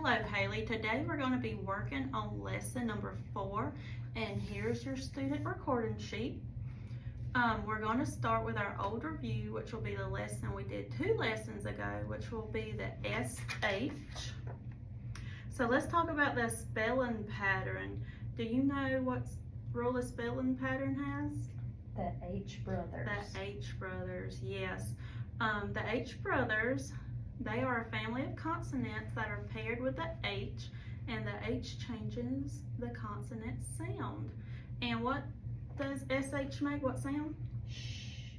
Hello Haley, today we're going to be working on lesson number 4 and here's your student recording sheet. We're going to start with our old review, which will be the lesson we did 2 lessons ago, which will be the SH. So let's talk about the spelling pattern. Do you know what rule a spelling pattern has? The H brothers. The H brothers, yes. The H brothers, they are a family of consonants that are paired with the H, and the H changes the consonant sound. And what does SH make? What sound? Shh.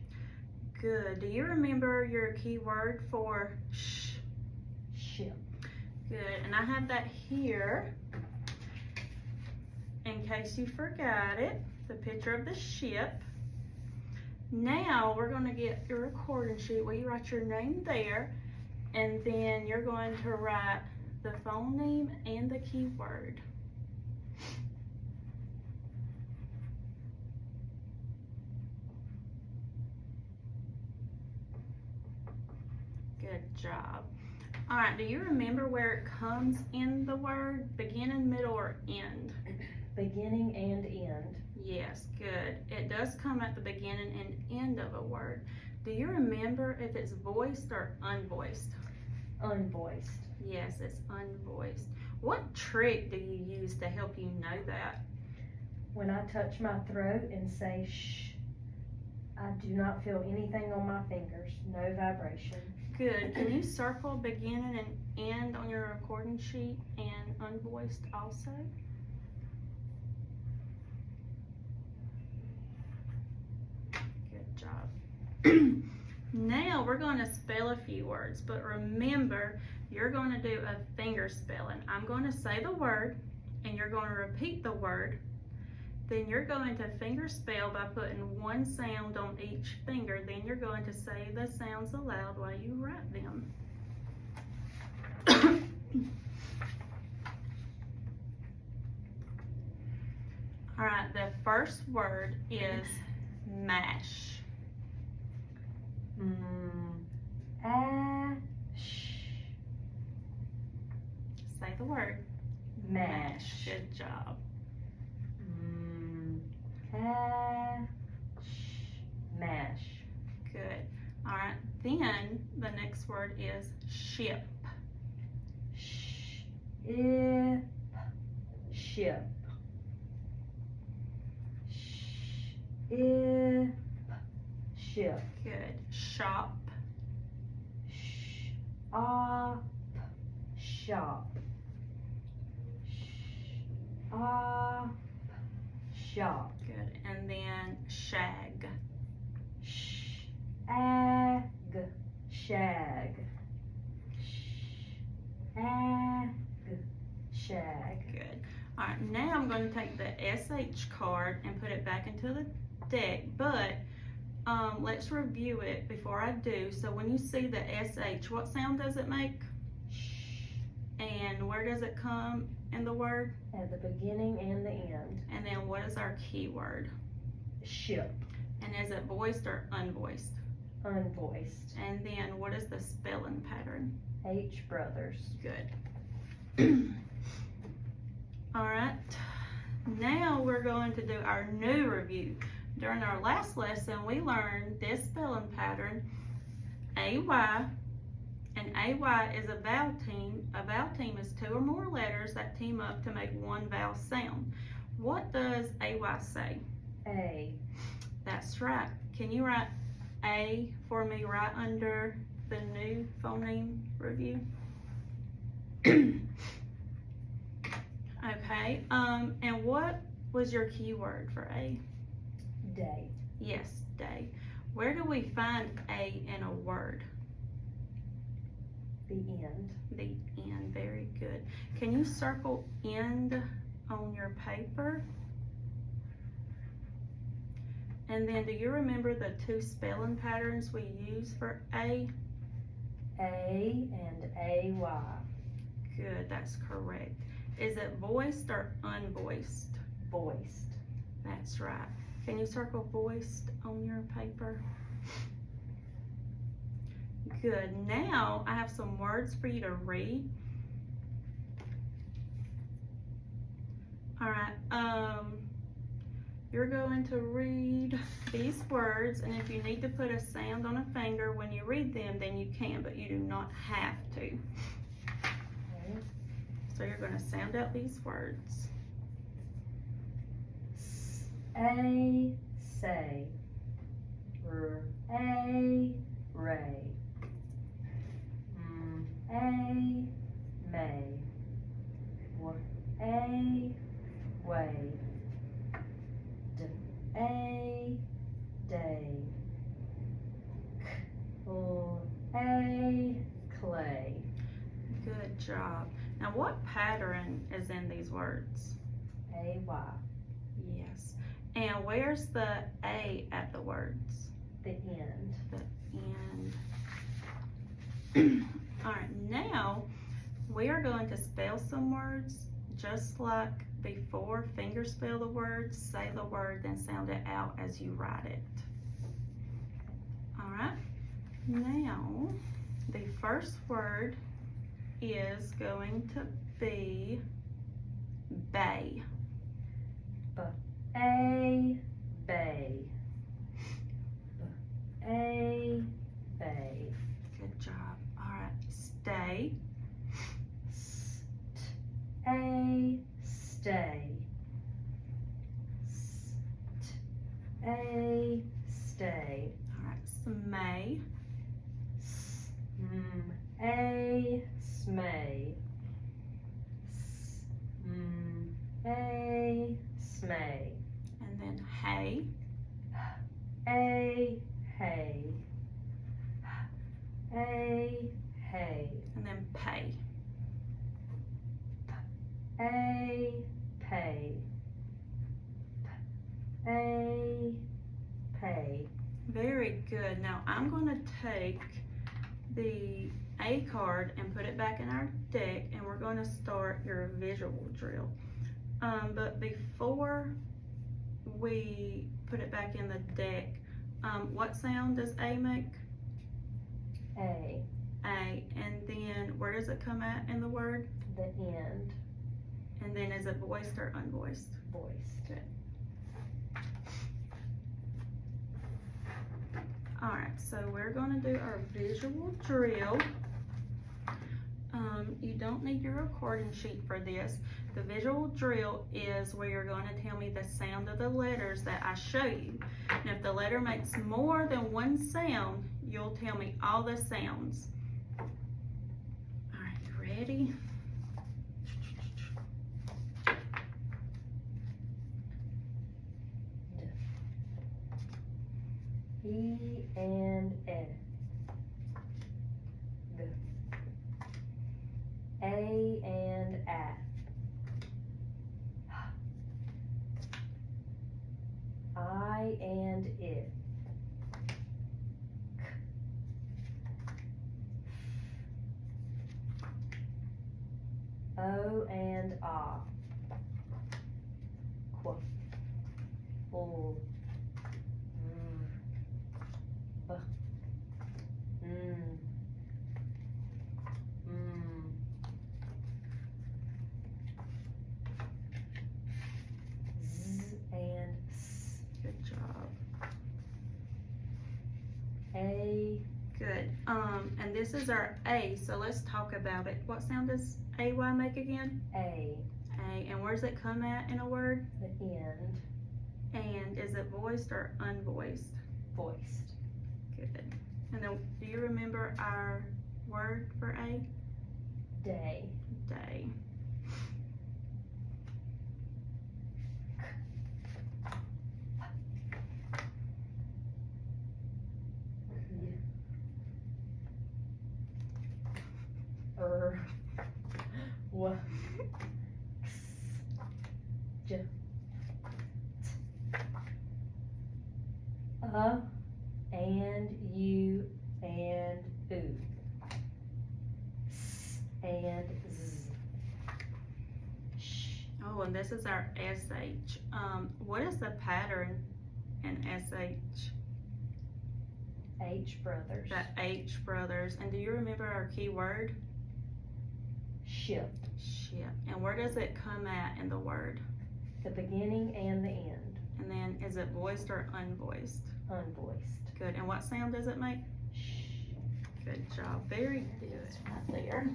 Good. Do you remember your key word for sh? Ship. Good. And I have that here in case you forgot it, the picture of the ship. Now we're going to get your recording sheet where you write your name there, and then you're going to write the phoneme and the keyword. Good job. All right, do you remember where it comes in the word? Beginning, middle, or end? Beginning and end. Yes, good. It does come at the beginning and end of a word. Do you remember if it's voiced or unvoiced? Unvoiced. Yes, it's unvoiced. What trick do you use to help you know that? When I touch my throat and say shh, I do not feel anything on my fingers. No vibration. Good. Can you circle beginning and end on your recording sheet and unvoiced also? Good job. Now we're going to spell a few words, but remember, you're going to do a finger spelling. I'm going to say the word, and you're going to repeat the word. Then you're going to finger spell by putting one sound on each finger. Then you're going to say the sounds aloud while you write them. All right, the first word is mash. Ash. Say the word. Mash. Good job. Ash. Mash. Good. All right, then the next word is ship. Ship. Ship. Ship. Ship. Good. Shop. Shop. Shop. Shop. Shop. Good. And then shag. Shag. Shag. Shag. Shag. Good. All right, now I'm going to take the SH card and put it back into the deck, but let's review it before I do. So when you see the SH, what sound does it make? And where does it come in the word? At the beginning and the end. And then what is our keyword? Ship. And is it voiced or unvoiced? Unvoiced. And then what is the spelling pattern? H brothers. Good. All right, now we're going to do our new review. During our last lesson, we learned this spelling pattern, AY, and AY is a vowel team. A vowel team is 2 or more letters that team up to make one vowel sound. What does AY say? A. That's right. Can you write A for me right under the new phoneme review? Okay, and what was your keyword for A? Day. Yes, day. Where do we find A in a word? The end. The end, very good. Can you circle end on your paper? And then do you remember the 2 spelling patterns we use for A? A and AY. Good, that's correct. Is it voiced or unvoiced? Voiced. That's right. Can you circle voiced on your paper? Good. Now I have some words for you to read. Alright, you're going to read these words, and if you need to put a sound on a finger when you read them, then you can, but you do not have to. Okay. So you're going to sound out these words. A, say. A, ray. A, may. A, way. A, day. A, clay. Good job. Now what pattern is in these words? A, Y. Yes. And where's the A at the words? The end. The end. Alright, now we are going to spell some words just like before. Finger spell the word, say the word, then sound it out as you write it. Alright, now the first word is going to be bay. A, bay. A, bay. Good job. Alright, stay. A, stay. A, stay. Alright, smay. A, smay. A, smay. And then hay. A, hay. A, hay. And then pay. A, pay. A, pay. Very good. Now I'm going to take the A card and put it back in our deck, and we're going to start your visual drill. But before we put it back in the deck, what sound does A make? A, A. And then where does it come at in the word? the end. And then is it voiced or unvoiced? Voiced. Good. Alright, so we're going to do our visual drill. You don't need your recording sheet for this. The visual drill is where you're going to tell me the sound of the letters that I show you. And if the letter makes more than one sound, you'll tell me all the sounds. Alright, you ready? E and E. G. A and A. I and it. O and ah. Qu. O. B. Z and S. Good job. A. Good. And this is our A, so let's talk about it. What sound does AY make again? A. A. And where does it come at in a word? The end. And is it voiced or unvoiced? Voiced. Good. And then, do you remember our word for A? Day. Day. W. X. J. T. And U and U. S and Z. Sh. Oh, and this is our SH. What is the pattern in SH? H brothers. The H brothers. And do you remember our key word? Ship. Ship. And where does it come at in the word? The beginning and the end. And then is it voiced or unvoiced? Unvoiced. Good. And what sound does it make? Shh. Good job. Very good. Right there.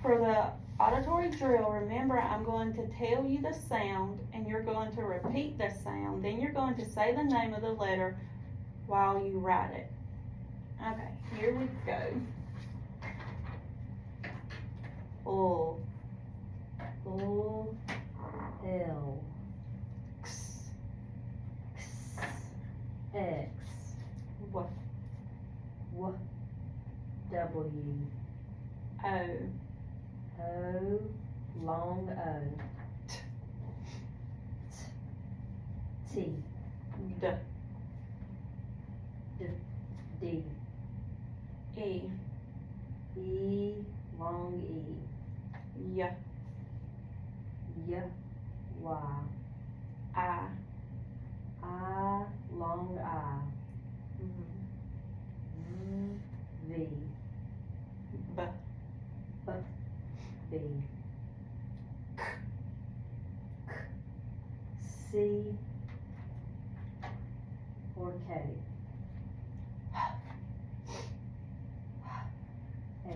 For the auditory drill, remember I'm going to tell you the sound and you're going to repeat the sound. Then you're going to say the name of the letter while you write it. Okay, here we go. O, O, L, X, X, X, W, W, W, O, O, long O, T, D, D, E, E, long E, Y, Y, Y, I, long I, V, B, B, C, or K, H,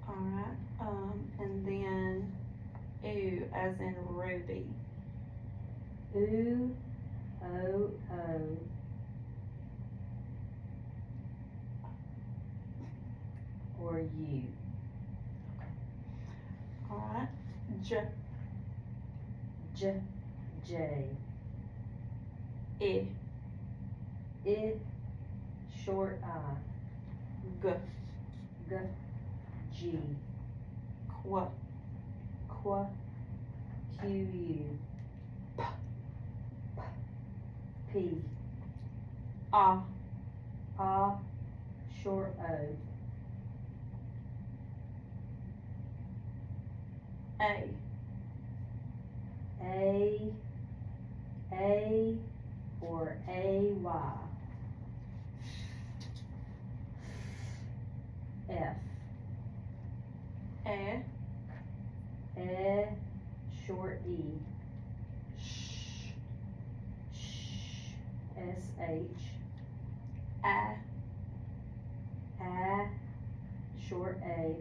alright, and then U as in Ruby, U, O, O, or U, alright, J, J, J, I, I, short I, G, G, G, Q, Q, Q, U, P, A, short O, A, or A-Y, F, E, short E, Sh, S-H, A, short A,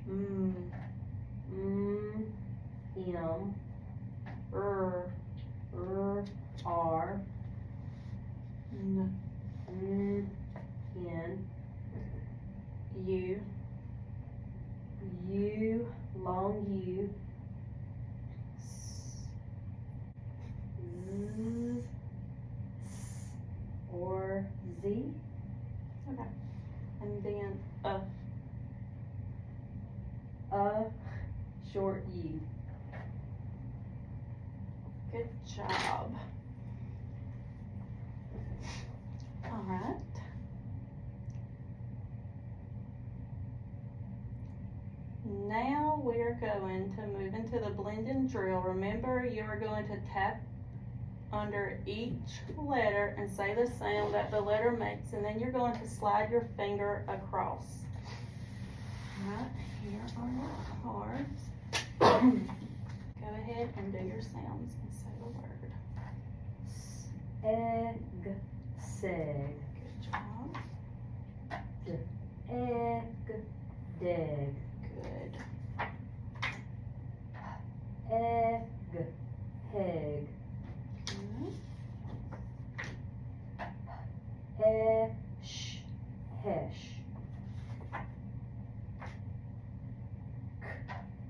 M, M, R, R, N, N, U, U, long U, S, Z, or Z, okay, and then short U. Good job. Alright. Now we're going to move into the blending drill. Remember, you are going to tap under each letter and say the sound that the letter makes, and then you're going to slide your finger across. Right here on your cards. Go ahead and do your sounds and say the word. Egg, seg, Good job. egg, deg, Good. egg, heg, Good. hesh, hesh,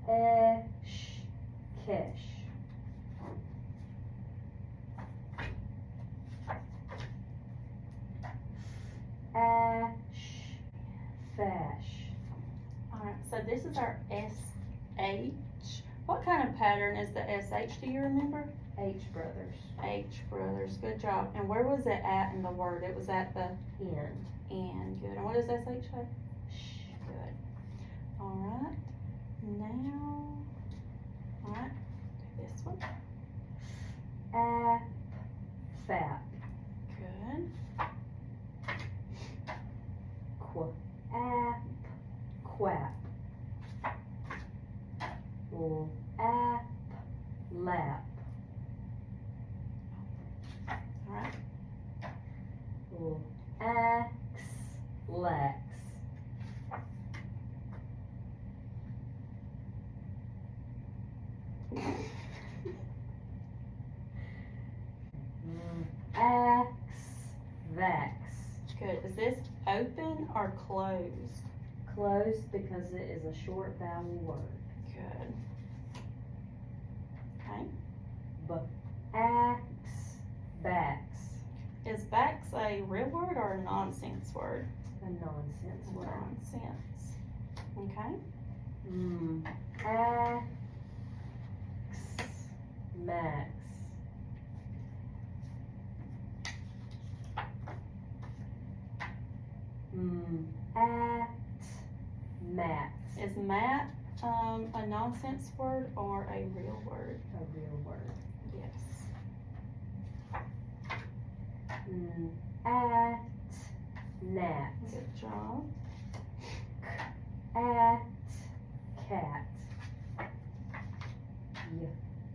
esh, kesh, ash, fash, Alright, so this is our SH. What kind of pattern is the SH? Do you remember? H brothers, H brothers. Good job. And where was it at in the word? It was at the end, end. Good. And what does SH say? sh, Good. Alright. Now, alright, do this one. app, fap, Good. app, quap, Ax, lax. Ax, vax. Good. Is this open or closed? Closed because it is a short vowel word. Good. Okay. Ax, backs. Is backs a real word or a nonsense word? A nonsense word. Nonsense. Okay. Ax, max. At, mat. Is mat a nonsense word or a real word? A real word. Yes. At, gnat. Good job. At, cat.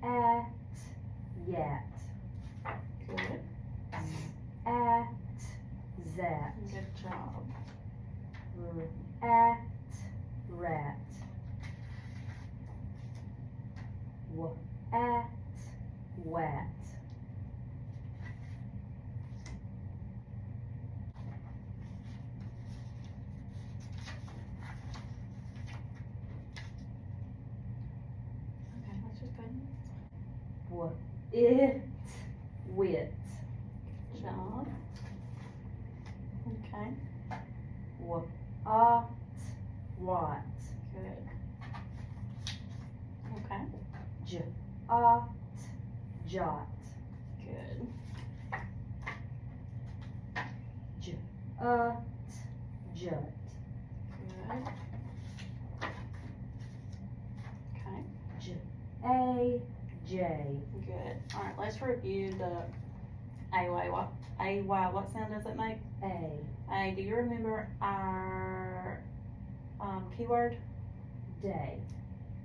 At, yat. Good. At, zat. Good job. At, rat. At, wat. Okay, let's just go. It, wit. Good job. Okay. Ought, what. Good. Okay. Ought, jot. Good. Jut. Good. Okay. A, J. Good. All right, let's review the AY. What sound does it make? A. Do you remember our keyword? Day.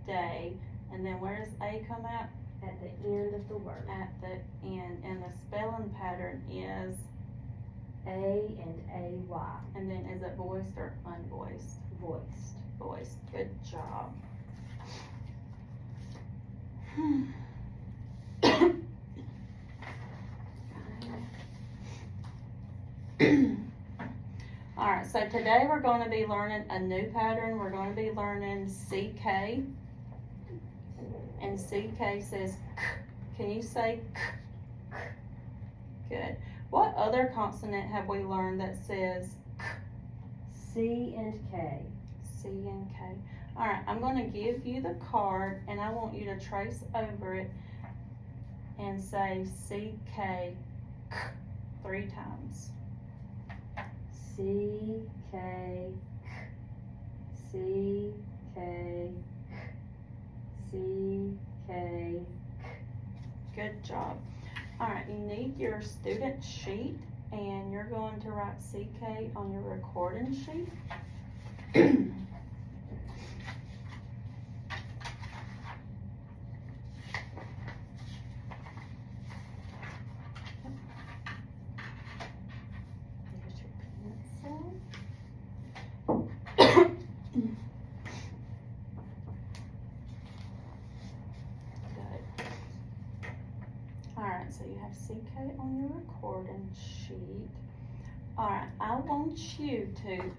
Day. And then where does A come out? At the end of the word. At the end. And the spelling pattern is? A and AY. And then is it voiced or unvoiced? Voiced. Voiced. Good job. Alright, so today we're going to be learning a new pattern. We're going to be learning CK. And CK says K. Can you say K? Good. What other consonant have we learned that says K? C and K. C and K. Alright, I'm going to give you the card and I want you to trace over it and say CK K 3 times. C, K, C, K, C, K. Good job. Alright, you need your student sheet and you're going to write CK on your recording sheet. There's your pencil. Good. Alright, so you have CK on your recording sheet. Alright, I want you to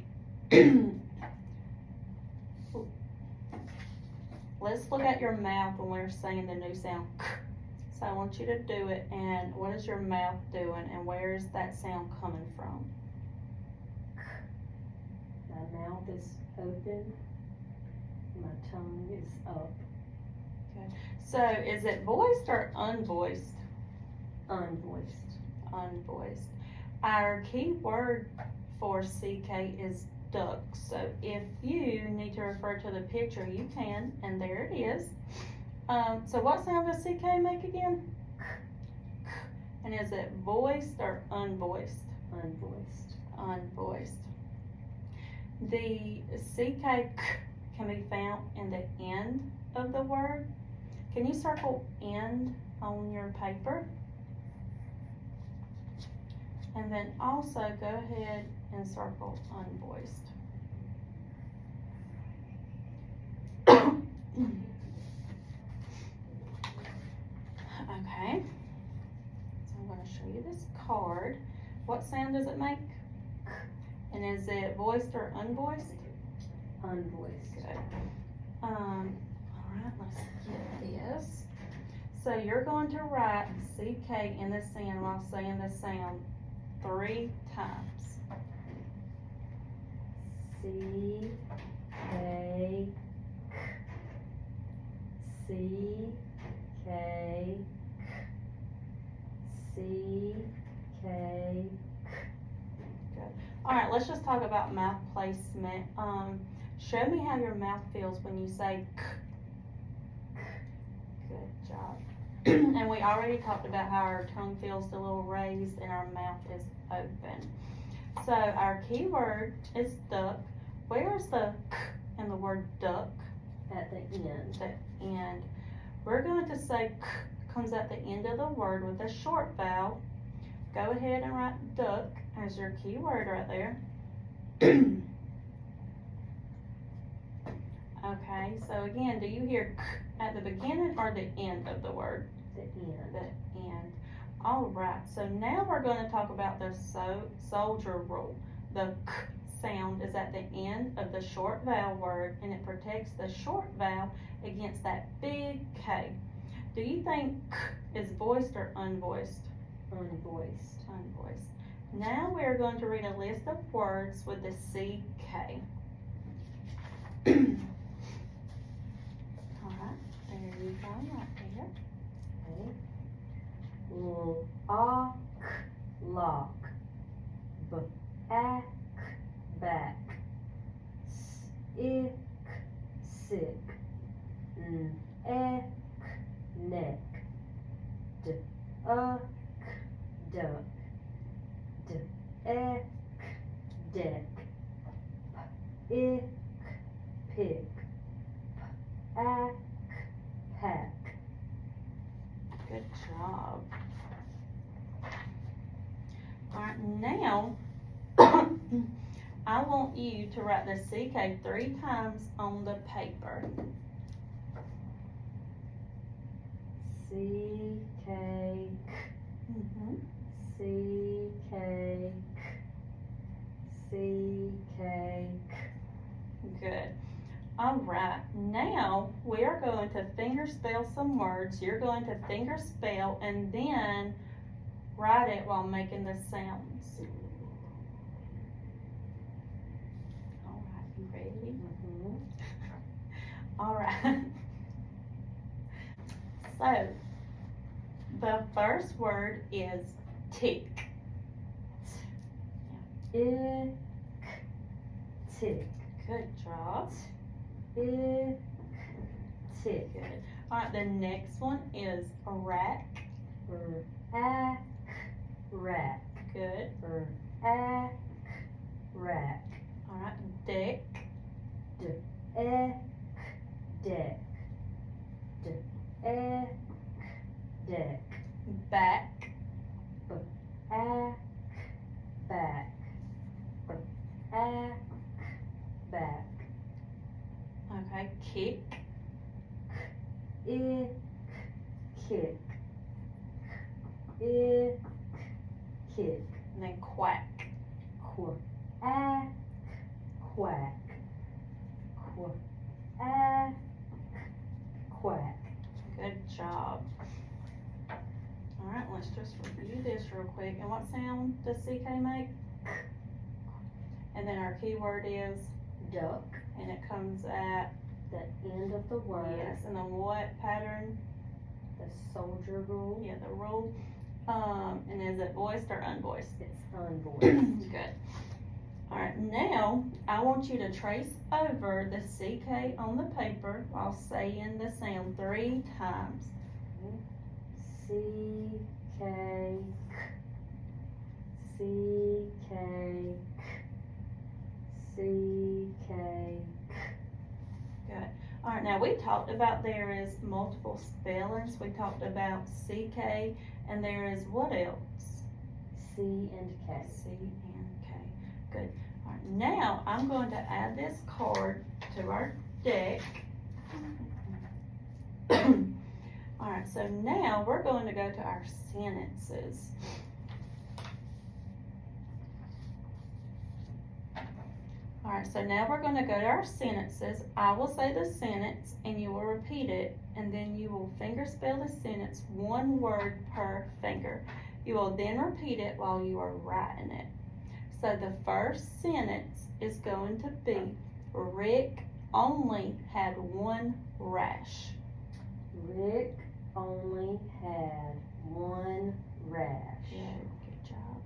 let's look at your mouth when we're saying the new sound. So I want you to do it, and what is your mouth doing, and where is that sound coming from? My mouth is open. My tongue is up. So is it voiced or unvoiced? Unvoiced. Unvoiced. Our key word for CK is duck. So if you need to refer to the picture, you can, and there it is. So what sound does CK make again? And is it voiced or unvoiced? Unvoiced. Unvoiced. The CK can be found in the end of the word. Can you circle end on your paper? And then also go ahead and circle unvoiced. Okay, so I'm going to show you this card. What sound does it make? And is it voiced or unvoiced? Unvoiced. Good. Alright, let's get this. So you're going to write CK in the sand while saying the sound 3 times. C, K, C, K, C, K. Good. Alright, let's just talk about mouth placement. Show me how your mouth feels when you say K. Good job. And we already talked about how our tongue feels a little raised and our mouth is open. So our key word is duck. Where is the K in the word duck? At the end. The end. We're going to say K comes at the end of the word with a short vowel. Go ahead and write duck as your key word right there. Okay, so again, do you hear K at the beginning or the end of the word? The end. The end. All right, so now we're going to talk about the soldier rule. The K sound is at the end of the short vowel word, and it protects the short vowel against that big K. Do you think K is voiced or unvoiced? Unvoiced. Unvoiced. Now we're going to read a list of words with the CK. Alright, there you go, right there. Okay. Lock, lock. Back, back. Sick, sick. Neck, neck. Duck, duck. Deck, deck. Ick, pick. Pack, pack. Good job. Alright, now I want you to write the CK 3 times on the paper. C, K, C, K, C, K. Good. Alright, now we are going to finger spell some words. You're going to finger spell and then write it while making the sounds. Alright, you ready? Alright. So, the first word is tick. Ick, tick. Good job. Ick, tick. Good. Alright, the next one is rack. Ack, rack. Good. Ack, rack. Alright, deck. Deck, deck. Deck, deck. Back. Ack, back. Ack, back. Okay, kick. Ick, kick. Ick, kick. And then quack. Quack, quack. Quack, quack. Good job. Alright, let's just review this real quick. And what sound does CK make? And then our key word is Duck. and it comes at The end of the word. yes, and then what pattern? The soldier rule. Yeah, the rule. And is it voiced or unvoiced? It's unvoiced. Good. Alright, now I want you to trace over the CK on the paper while saying the sound 3 times. C, K, C, K, C, K. Good. Alright, now we talked about there is multiple spellings. We talked about CK and there is what else? C and K. C and K. Good. All right, now I'm going to add this card to our deck. All right, so now we're going to go to our sentences. All right, so now we're going to go to our sentences. I will say the sentence and you will repeat it, and then you will finger spell the sentence, one word per finger. You will then repeat it while you are writing it. So the first sentence is going to be, Rick only had one rash. Rick only had one rash. Good job.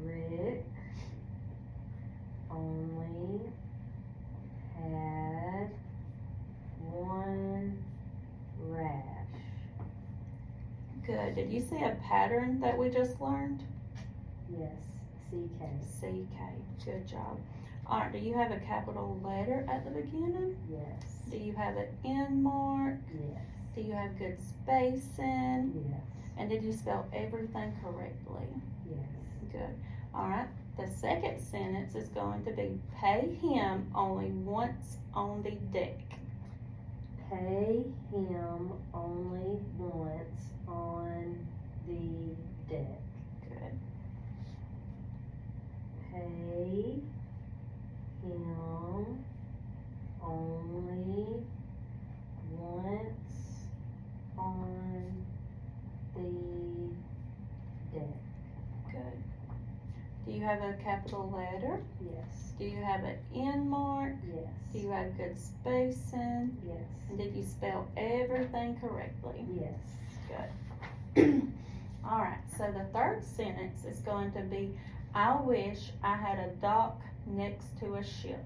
Rick only had one rash. Good. Did you see a pattern that we just learned? Yes, CK. CK. Good job. All right, do you have a capital letter at the beginning? Yes. Do you have an end mark? Yes. Do you have good spacing? Yes. And did you spell everything correctly? Yes. Good. All right. The second sentence is going to be, pay him only once on the deck. Pay him only once on the deck. Good. Pay him only once on the deck. Good. Do you have a capital letter? Yes. Do you have an end mark? Yes. Do you have good spacing? Yes. And did you spell everything correctly? Yes. Good. All right, so the third sentence is going to be, I wish I had a dock next to a ship.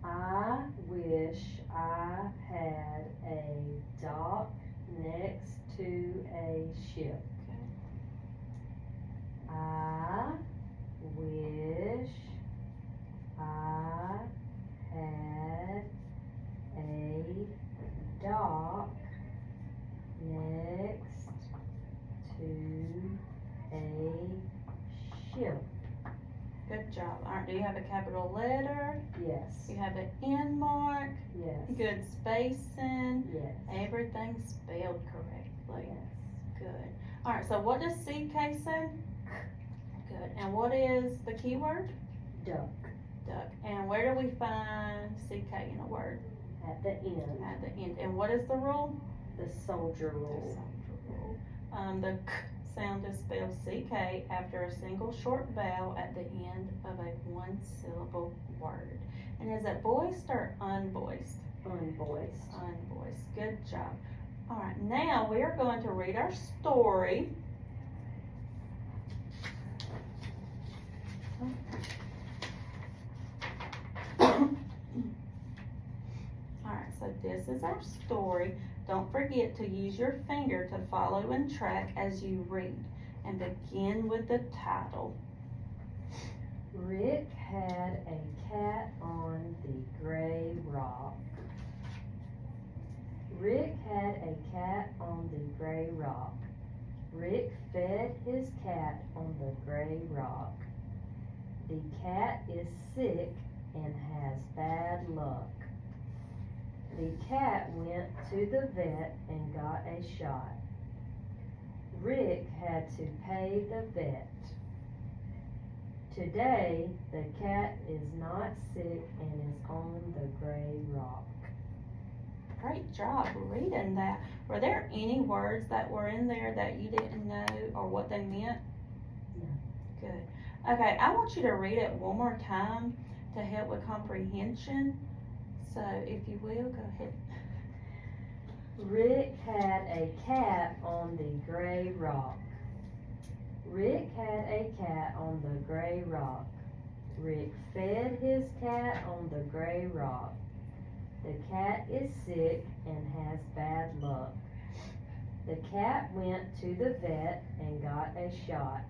I wish I had a dock next to a ship. I wish I had a dock next to a ship. Good job. All right, do you have a capital letter? Yes. Do you have an end mark? Yes. Good spacing? Yes. Everything spelled correctly. Yes. Good. All right, so what does CK say? Good. And what is the keyword? Duck. Duck. And where do we find CK in a word? At the end. At the end. And what is the rule? The soldier The rule. soldier rule. The K sound is spelled CK after a single short vowel at the end of a one syllable word. And is it voiced or unvoiced? Unvoiced. Unvoiced. Good job. All right, now we are going to read our story. Alright, so this is our story. Don't forget to use your finger to follow and track as you read. And begin with the title. Rick had a cat on the gray rock. Rick had a cat on the gray rock. Rick fed his cat on the gray rock. The cat is sick and has bad luck. The cat went to the vet and got a shot. Rick had to pay the vet. Today, the cat is not sick and is on the gray rock. Great job reading that. Were there any words that were in there that you didn't know or what they meant? No. Good. Okay, I want you to read it one more time to help with comprehension. So if you will, go ahead. Rick had a cat on the gray rock. Rick had a cat on the gray rock. Rick fed his cat on the gray rock. The cat is sick and has bad luck. The cat went to the vet and got a shot.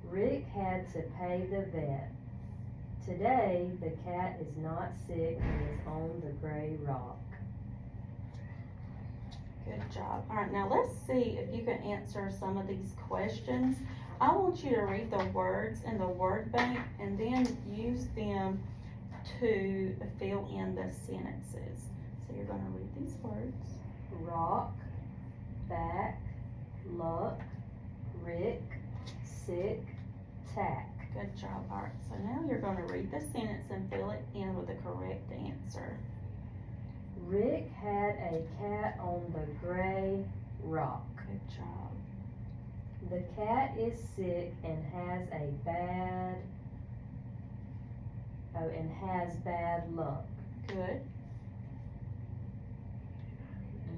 Rick had to pay the vet. Today, the cat is not sick and is on the gray rock. Good job. All right, now let's see if you can answer some of these questions. I want you to read the words in the word bank and then use them to fill in the sentences. So you're going to read these words. Rock, back, luck, Rick, sick, tack. Good job. All right, so now you're going to read the sentence and fill it in with the correct answer. Rick had a cat on the gray rock. Good job. The cat is sick and has bad luck. Good.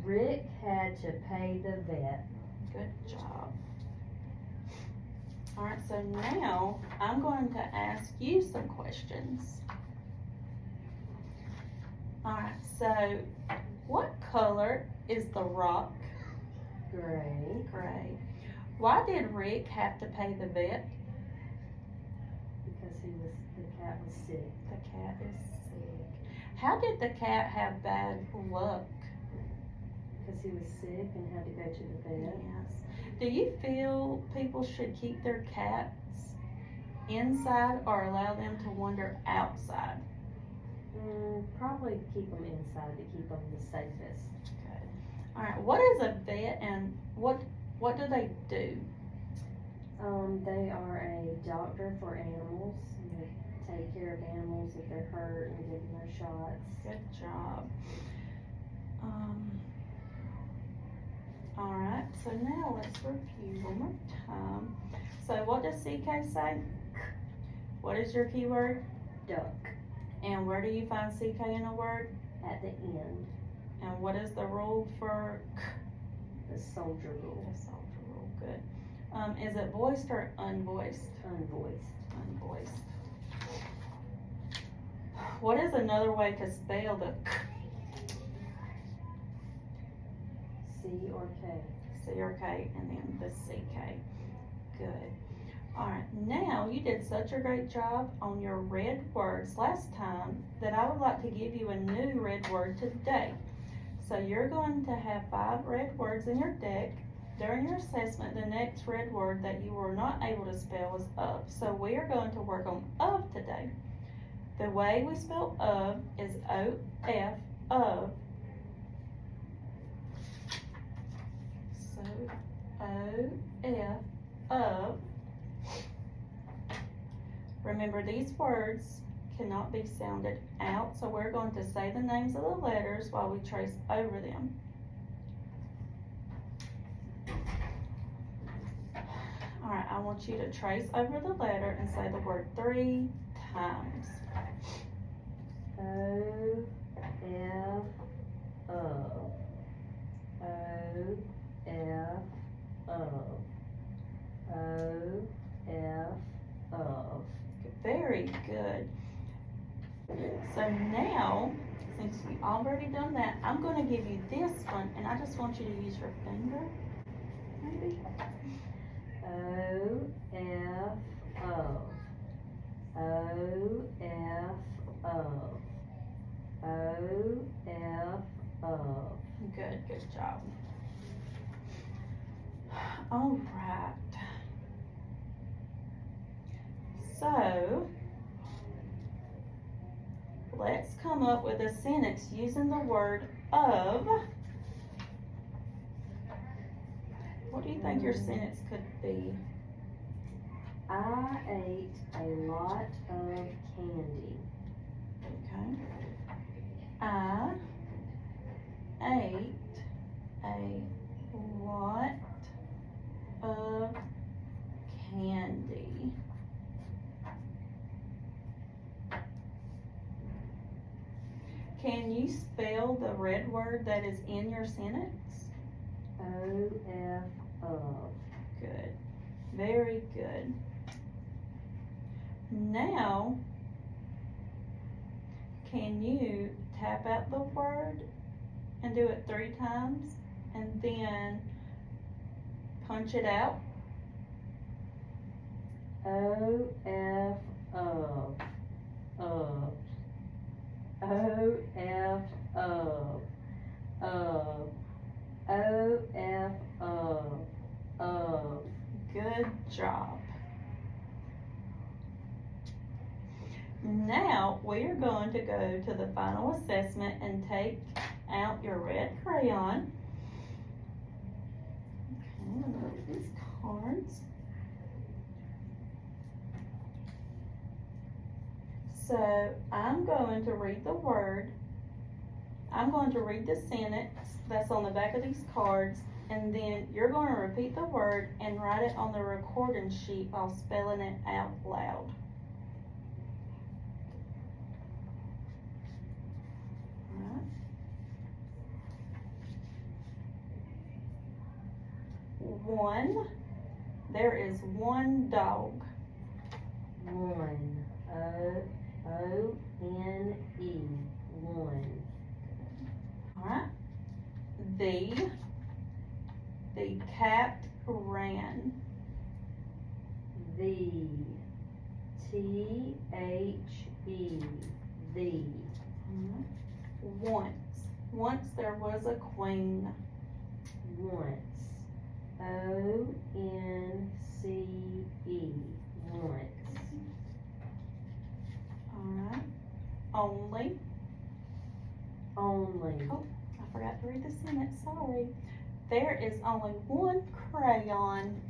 Rick had to pay the vet. Good job. All right, so now I'm going to ask you some questions. All right, so what color is the rock? Gray. Gray. Why did Rick have to pay the vet? Because the cat was sick. The cat is sick. How did the cat have bad luck? Because he was sick and had to go to the vet. Yes. Do you feel people should keep their cats inside or allow them to wander outside? Probably keep them inside to keep them the safest. Good. All right. What is a vet and what do they do? They are a doctor for animals. They take care of animals if they're hurt and give them their shots. Good job. All right. So now let's review one more time. So what does CK say? What is your keyword? Duck. And where do you find CK in a word? At the end. And what is the rule for K? The soldier rule. The soldier rule, good. Is it voiced or unvoiced? Unvoiced. Unvoiced. What is another way to spell the K? C or K. C or K, and then the CK. Good. Alright, now you did such a great job on your red words last time that I would like to give you a new red word today. So you're going to have 5 red words in your deck. During your assessment, the next red word that you were not able to spell was of. So we are going to work on of today. The way we spell of is O-F, of. So O-F, of. Remember, these words cannot be sounded out, so we're going to say the names of the letters while we trace over them. Alright, I want you to trace over the letter and say the word 3 times. O, F, of. O, F, of. O, F, of. Very good. So now, since you've already done that, I'm going to give you this one, and I just want you to use your finger, maybe. O, F, of. O, F, of. O, F, of. Good, good job. All right. So, let's come up with a sentence using the word of. What do you think your sentence could be? I ate a lot of candy. Okay. I ate a lot of candy. Can you spell the red word that is in your sentence? O, F, of. Good. Very good. Now, can you tap out the word and do it 3 times and then punch it out? O, F, of. Of. O, F, of. Of. O-F, of. Good job. Now we are going to go to the final assessment and take out your red crayon. Okay, look at these cards. So I'm going to read the word. I'm going to read the sentence that's on the back of these cards, and then you're going to repeat the word and write it on the recording sheet while spelling it out loud. Alright. One. There is one dog. One. O-O-N-E. One. Alright. The cat ran. The. T-H-E. The. Once there was a queen. Once. O-N-C-E. Once. Alright. Only. Only. Oh, I forgot to read the sentence, sorry. There is only one crayon.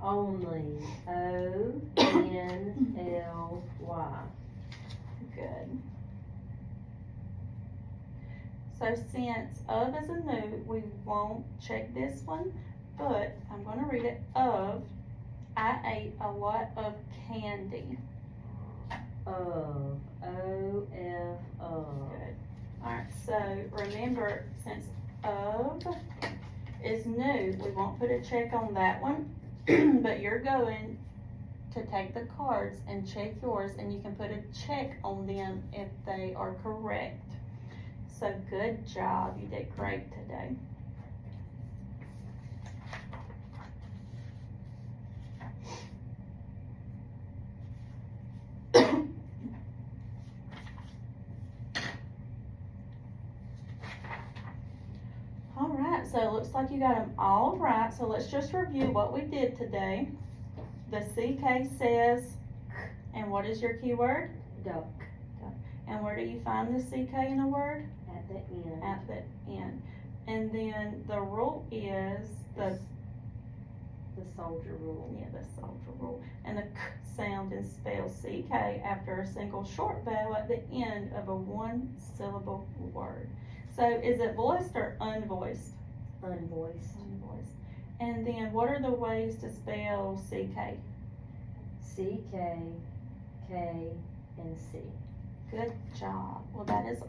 Only. O-N-L-Y. Good. So since of is a new, we won't check this one, but I'm going to read it. Of, I ate a lot of candy. Of. O-F of. Good. Alright, so remember, since of is new, we won't put a check on that one, but you're going to take the cards and check yours, and you can put a check on them if they are correct. So good job, you did great today. Alright, so it looks like you got them all right, so let's just review what we did today. The CK says, and what is your keyword? Duck. And where do you find the CK in a word? At the end. At the end. And then the rule is the soldier rule. Yeah, the soldier rule. And the k sound is spelled CK after a single short vowel at the end of a one-syllable word. So is it voiced or unvoiced? Unvoiced. Unvoiced. And then what are the ways to spell CK? C-K, K, and C. Good job. Well, that is all.